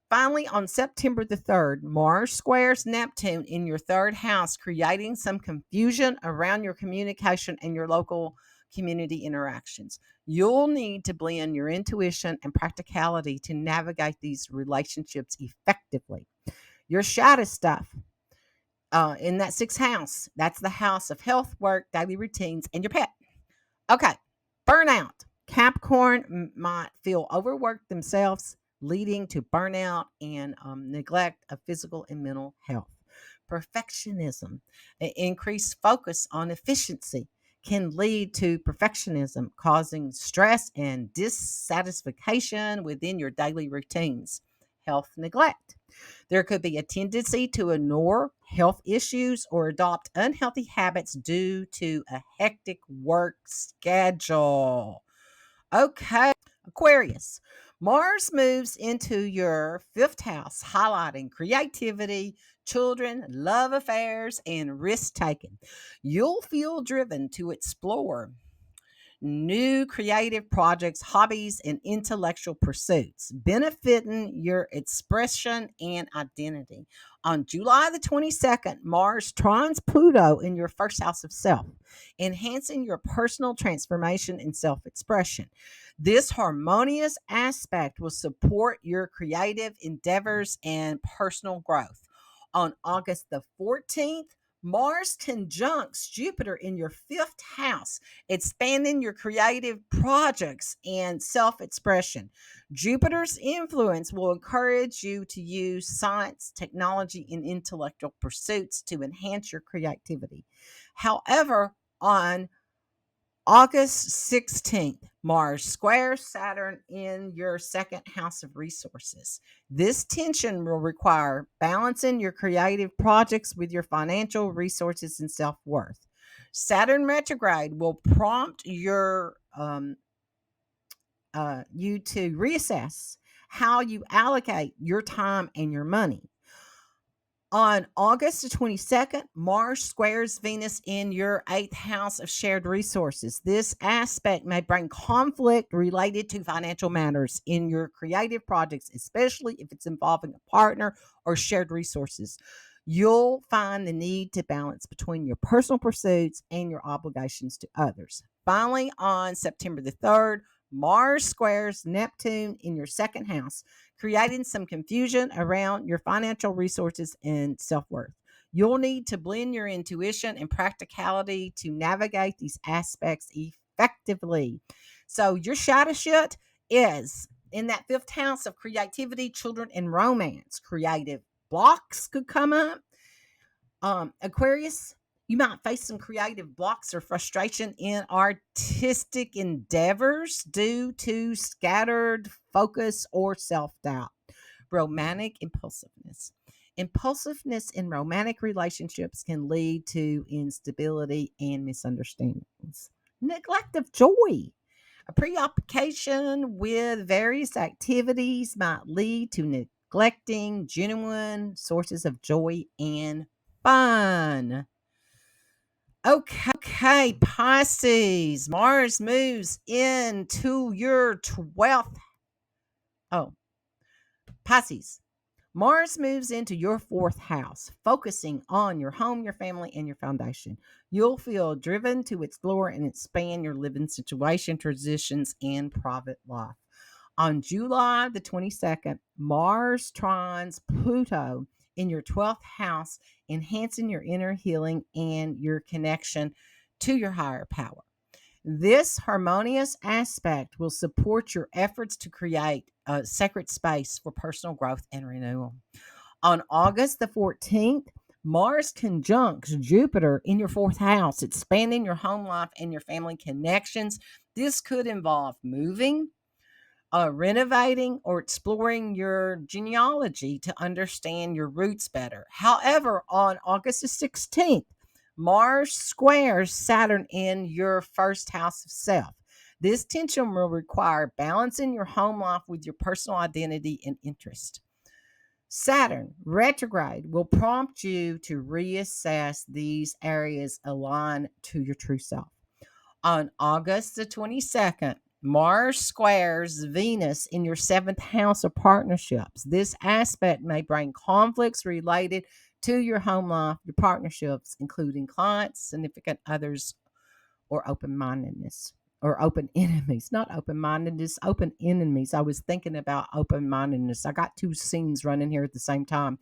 Finally, on September the 3rd, Mars squares Neptune in your third house, creating some confusion around your communication and your local community interactions. You'll need to blend your intuition and practicality to navigate these relationships effectively. Your shadow stuff in that sixth house, that's the house of health, work, daily routines, and your pet. Okay, burnout. Capricorn might feel overworked themselves, leading to burnout and neglect of physical and mental health. Perfectionism, increased focus on efficiency can lead to perfectionism, causing stress and dissatisfaction within your daily routines. Health neglect. There could be a tendency to ignore health issues or adopt unhealthy habits due to a hectic work schedule. Okay, Aquarius. Mars moves into your fifth house, highlighting creativity, children, love affairs, and risk taking. You'll feel driven to explore new creative projects, hobbies, and intellectual pursuits, benefiting your expression and identity. On July the 22nd, Mars trines Pluto in your first house of self, enhancing your personal transformation and self expression. This harmonious aspect will support your creative endeavors and personal growth. On August the 14th, Mars conjuncts Jupiter in your fifth house, expanding your creative projects and self expression. Jupiter's influence will encourage you to use science, technology, and intellectual pursuits to enhance your creativity. However, on August 16th, Mars squares Saturn in your second house of resources. This tension will require balancing your creative projects with your financial resources and self worth. Saturn retrograde will prompt you to reassess how you allocate your time and your money. On August the 22nd, Mars squares Venus in your eighth house of shared resources. This aspect may bring conflict related to financial matters in your creative projects, especially if it's involving a partner or shared resources. You'll find the need to balance between your personal pursuits and your obligations to others. Finally, on September the 3rd, Mars squares Neptune in your second house, creating some confusion around your financial resources and self worth. You'll need to blend your intuition and practicality to navigate these aspects effectively. So, your shadow shit is in that fifth house of creativity, children, and romance. Creative blocks could come up. Aquarius, you might face some creative blocks or frustration in artistic endeavors due to scattered focus or self doubt. Romantic impulsiveness. Impulsiveness in romantic relationships can lead to instability and misunderstandings. Neglect of joy. A preoccupation with various activities might lead to neglecting genuine sources of joy and fun. Okay, Pisces. Mars moves into your 12th. Oh, Pisces. Mars moves into your fourth house, focusing on your home, your family, and your foundation. You'll feel driven to explore and expand your living situation, transitions, and private life. On July the 22nd, Mars trines Pluto in your 12th house, enhancing your inner healing and your connection to your higher power. This harmonious aspect will support your efforts to create a sacred space for personal growth and renewal. On August the 14th, Mars conjuncts Jupiter in your fourth house, expanding your home life and your family connections. This could involve moving, renovating, or exploring your genealogy to understand your roots better. However, on August the 16th, Mars squares Saturn in your first house of self. This tension will require balancing your home life with your personal identity and interest. Saturn retrograde will prompt you to reassess these areas aligned to your true self. On August the 22nd, Mars squares Venus in your seventh house of partnerships. This aspect may bring conflicts related to your home life, your partnerships, including clients, significant others, or open mindedness. Or open enemies, not open mindedness, open enemies. I was thinking about open mindedness. I got two scenes running here at the same time.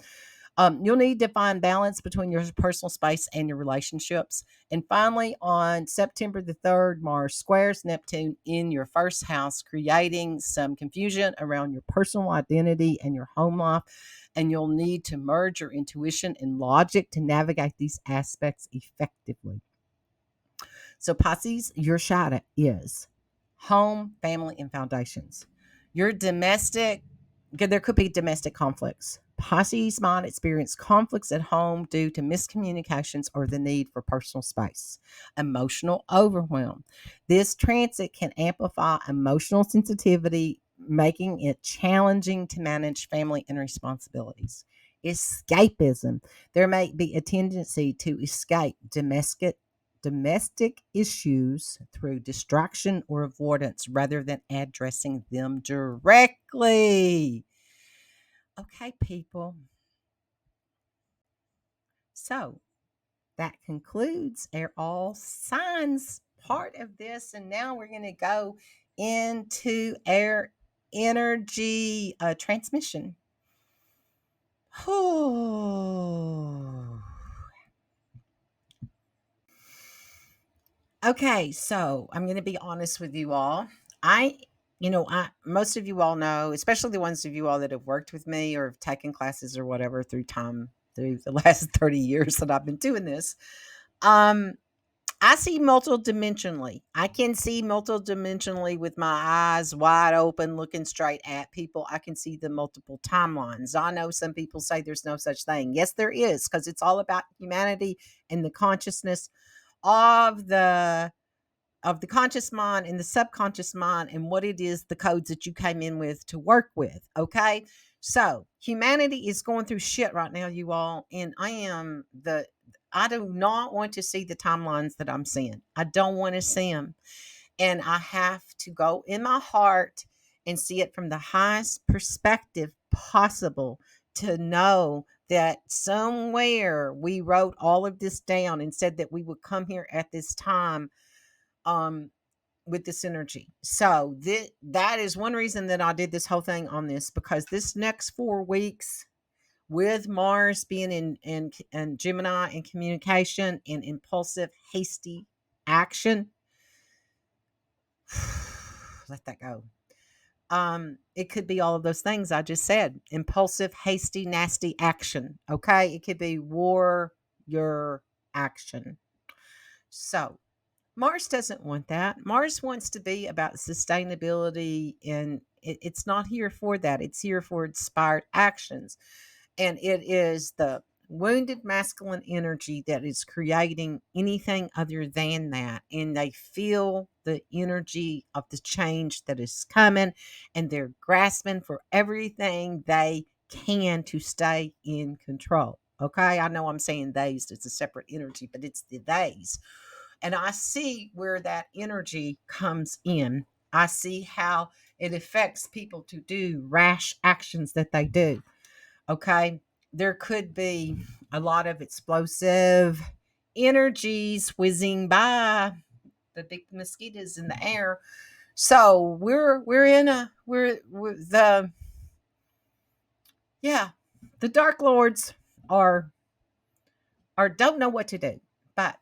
You'll need to find balance between your personal space and your relationships. And finally, on September the 3rd, Mars squares Neptune in your first house, creating some confusion around your personal identity and your home life. And you'll need to merge your intuition and logic to navigate these aspects effectively. So, Pisces, your shadow is home, family, and foundations. Your domestic, there could be domestic conflicts. Pisces might experience conflicts at home due to miscommunications or the need for personal space. Emotional overwhelm. This transit can amplify emotional sensitivity, making it challenging to manage family and responsibilities. Escapism. There may be a tendency to escape domestic issues through distraction or avoidance rather than addressing them directly. Okay, people. So that concludes our all signs part of this. And now we're going to go into our energy transmission. Okay, so I'm going to be honest with you all. I, I most of you all know, especially the ones of you all that have worked with me or have taken classes or whatever through the last 30 years that I've been doing this. Um, I see multidimensionally. I can see multidimensionally with my eyes wide open, looking straight at people. I can see the multiple timelines. I know some people say there's no such thing. Yes, there is, because it's all about humanity and the consciousness of the conscious mind and the subconscious mind and what it is, the codes that you came in with to work with. Okay. So humanity is going through shit right now, you all. And I do not want to see the timelines that I'm seeing. I don't want to see them. And I have to go in my heart and see it from the highest perspective possible to know that somewhere we wrote all of this down and said that we would come here at this time, um with this energy. So that is one reason that I did this whole thing on this, because this next 4 weeks with Mars being in Gemini and communication and impulsive, hasty action, let that go. It could be all of those things I just said: impulsive, hasty, nasty action. Okay, it could be warrior action. So Mars doesn't want that. Mars wants to be about sustainability, and it's not here for that. It's here for inspired actions. And it is the wounded masculine energy that is creating anything other than that. And they feel the energy of the change that is coming, and they're grasping for everything they can to stay in control. Okay, I know I'm saying days, it's a separate energy, but it's the days. And I see where that energy comes in. I see how it affects people to do rash actions that they do. Okay. There could be a lot of explosive energies whizzing by, the big mosquitoes in the air. So we're the yeah, the dark lords are don't know what to do. But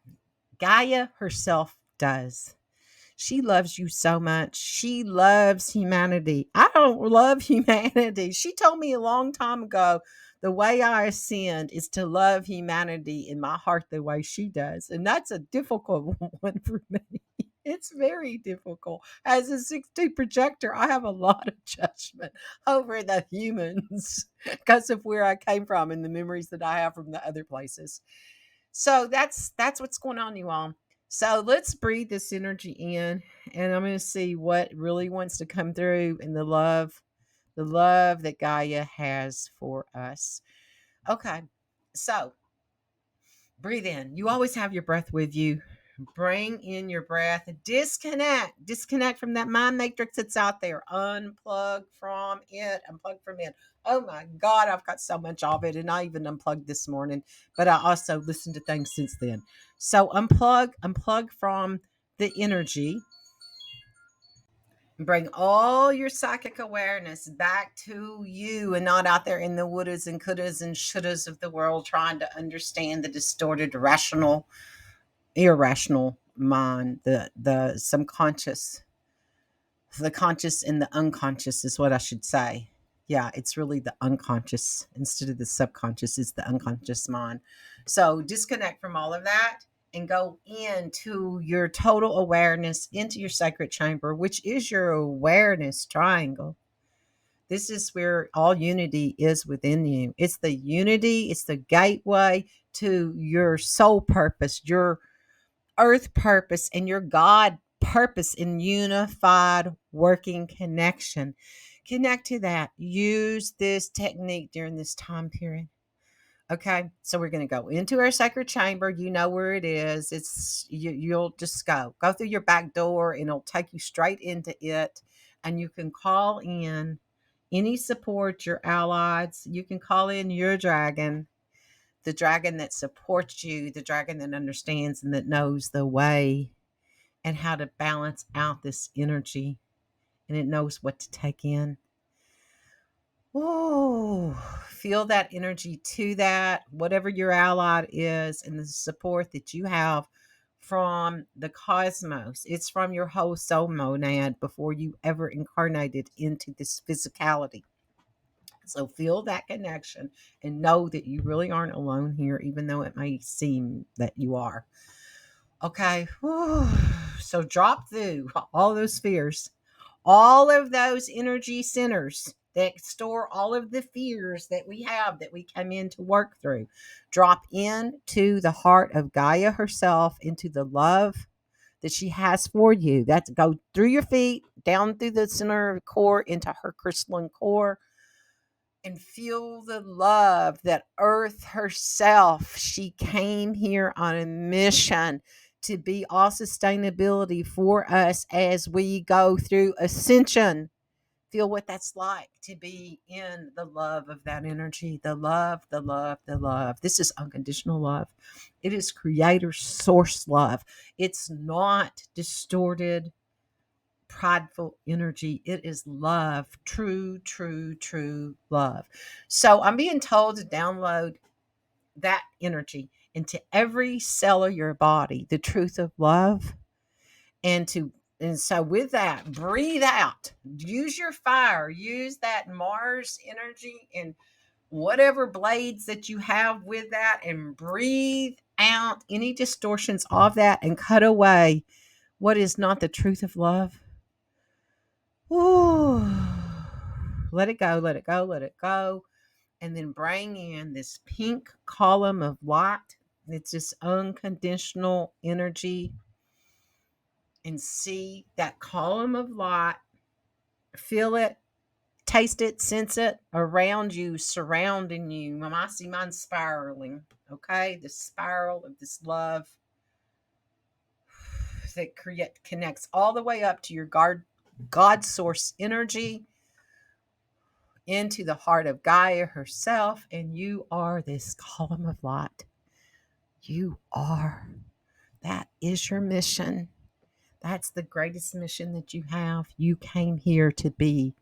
Gaia herself does. She loves you so much. She loves humanity. I don't love humanity. She told me a long time ago, the way I ascend is to love humanity in my heart the way she does. And that's a difficult one for me. It's very difficult. As a 6D projector, I have a lot of judgment over the humans because of where I came from and the memories that I have from the other places. So that's what's going on, you all. So let's breathe this energy in, and I'm going to see what really wants to come through in the love that Gaia has for us. Okay. So breathe in. You always have your breath with you. Bring in your breath. Disconnect from that mind matrix that's out there. Unplug from it. Unplug from it. Oh my God, I've got so much of it. And I even unplugged this morning, but I also listened to things since then. So unplug from the energy. Bring all your psychic awareness back to you and not out there in the wouldas and couldas and shouldas of the world trying to understand the distorted, rational, irrational mind, the subconscious, the conscious and the unconscious is what I should say. Yeah, it's really the unconscious instead of the subconscious. It's the unconscious mind. So disconnect from all of that and go into your total awareness, into your sacred chamber, which is your awareness triangle. This is where all unity is within you. It's the unity, it's the gateway to your soul purpose, your earth purpose, and your God purpose in unified working connection. Connect to that. Use this technique during this time period. Okay, so we're going to go into our sacred chamber. You know where it is. You'll just go through your back door, and it'll take you straight into it. And you can call in any support, your allies. You can call in your dragon, the dragon that supports you, the dragon that understands and that knows the way and how to balance out this energy, and it knows what to take in. Oh, feel that energy to that, whatever your ally is, and the support that you have from the cosmos. It's from your whole soul monad before you ever incarnated into this physicality. So feel that connection and know that you really aren't alone here, even though it may seem that you are. Okay. Whew. So drop through all those fears, all of those energy centers that store all of the fears that we have that we come in to work through. Drop into the heart of Gaia herself, into the love that she has for you. That's go through your feet, down through the center of the core, into her crystalline core, and feel the love that Earth herself, she came here on a mission to be all sustainability for us as we go through ascension. Feel what that's like to be in the love of that energy, the love, the love, the love. This is unconditional love. It is creator source love. It's not distorted, prideful energy. It is love, true, true, true love. So I'm being told to download that energy into every cell of your body, the truth of love, and to and so with that, breathe out. Use your fire. Use that Mars energy and whatever blades that you have with that, and breathe out any distortions of that and cut away what is not the truth of love. Ooh. Let it go, let it go, let it go. And then bring in this pink column of light. It's this unconditional energy. And see that column of light. Feel it, taste it, sense it around you, surrounding you. I see mine spiraling. Okay, the spiral of this love that connects all the way up to your God source energy, into the heart of Gaia herself, and you are this column of light. You are. That is your mission. That's the greatest mission that you have. You came here to be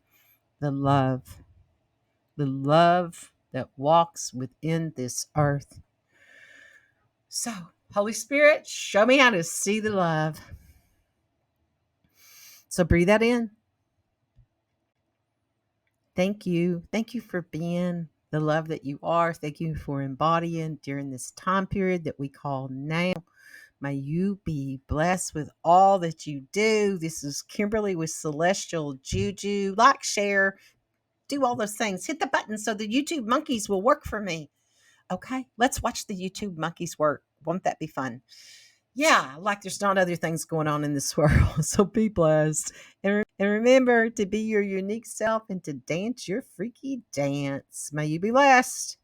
the love that walks within this earth. So, Holy Spirit, show me how to see the love. So, breathe that in. Thank you. Thank you for being the love that you are. Thank you for embodying during this time period that we call now. May you be blessed with all that you do. This is Kimberly with Celestial Juju. Like, share, do all those things. Hit the button so the YouTube monkeys will work for me. Okay, let's watch the YouTube monkeys work. Won't that be fun? Yeah, like there's not other things going on in this world. So be blessed. And remember to be your unique self and to dance your freaky dance. May you be blessed.